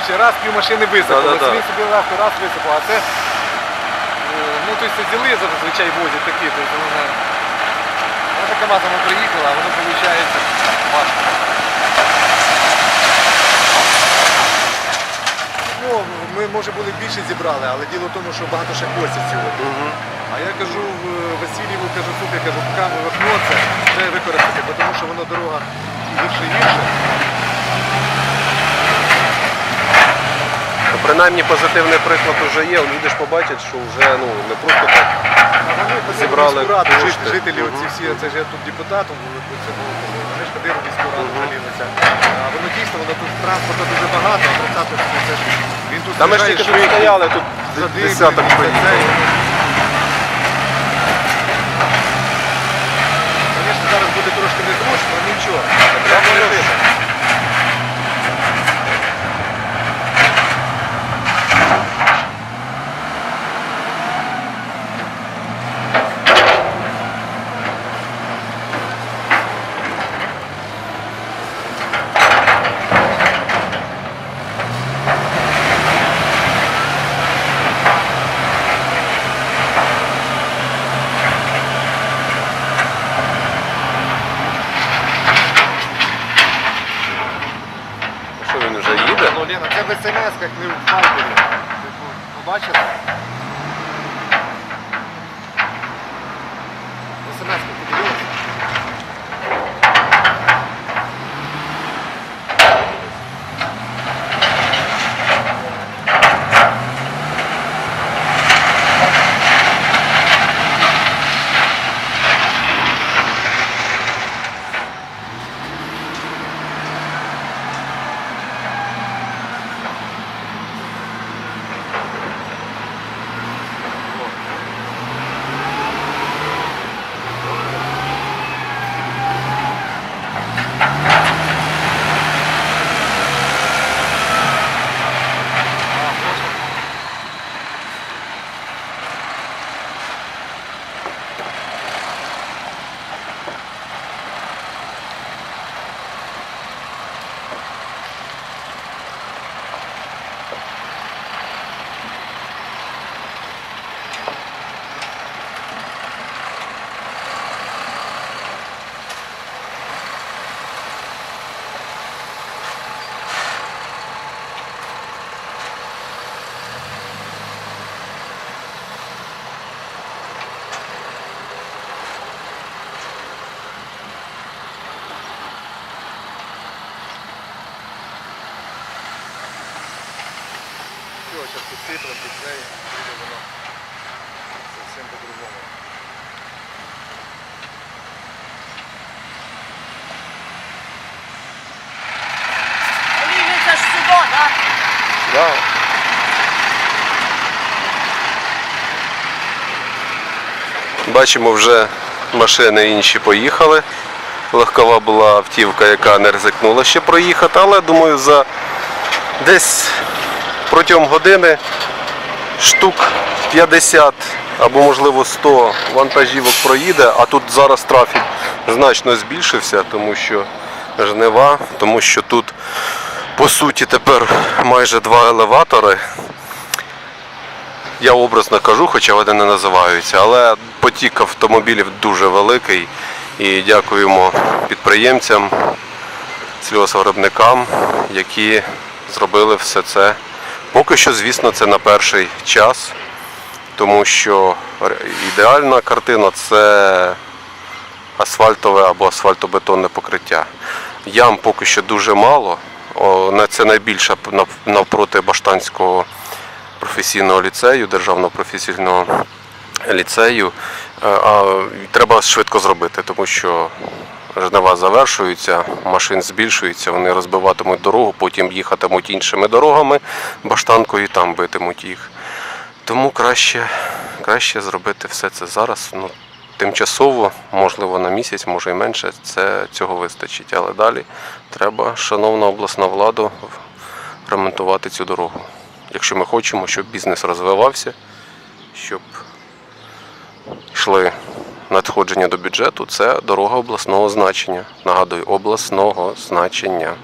ще раз пів машини висипало. Да. Він собі легко раз висипав, а це, ну, тобто це діли зазвичай возять такі, тобто вона така маса приїхала, а воно виходить важко. Ну, ми, може, були більше зібрали, але діло в тому, що багато ще косять сьогодні. А я кажу Васильєву, кажу, слухай, кажу, поки вікно це треба використати, тому що воно дорога гірше і гірше. Принаймні позитивний приклад вже є, люди ж побачать, що вже не просто так зібрали кошти. Жителі оці всі, це ж я тут депутатом, вони ж ходили в міську раду, жалілися. А воно дійсно, воно тут транспорту дуже багато, а 30 це ж він тут Та ми ж тільки тут стояли, тут десяток поїхали. Звісно, зараз буде трошки незручно, але нічого. Що він вже їде? Ну, Лена, це в СМС, як не в Харкові. Побачили? СМС подивилися? Зараз підсиплемо, під нею, буде воно зовсім по-другому. Олійниця ж сюди, так? Да. Бачимо, вже машини інші поїхали. Легкова була автівка, яка не ризикнула ще проїхати, але думаю, за десь протягом години штук 50 або можливо 100 вантажівок проїде, а тут зараз трафік значно збільшився, тому що жнива, тому що тут по суті тепер майже 2 елеватори. Я образно кажу, хоча вони не називаються, але потік автомобілів дуже великий і дякуємо підприємцям, сільгоспвиробникам, які зробили все це. Поки що, звісно, це на перший час, тому що ідеальна картина – це асфальтове або асфальтобетонне покриття. Ям поки що дуже мало, це найбільше навпроти Баштанського професійного ліцею, державного професійного ліцею. Треба швидко зробити, тому що жнива завершуються, машин збільшується, вони розбиватимуть дорогу, потім їхатимуть іншими дорогами, Баштанкою і там битимуть їх. Тому краще зробити все це зараз. Тимчасово, можливо на місяць, може і менше, цього вистачить. Але далі треба, шановна обласна влада, ремонтувати цю дорогу. Якщо ми хочемо, щоб бізнес розвивався, щоб йшли надходження до бюджету, це дорога обласного значення. Нагадую, обласного значення.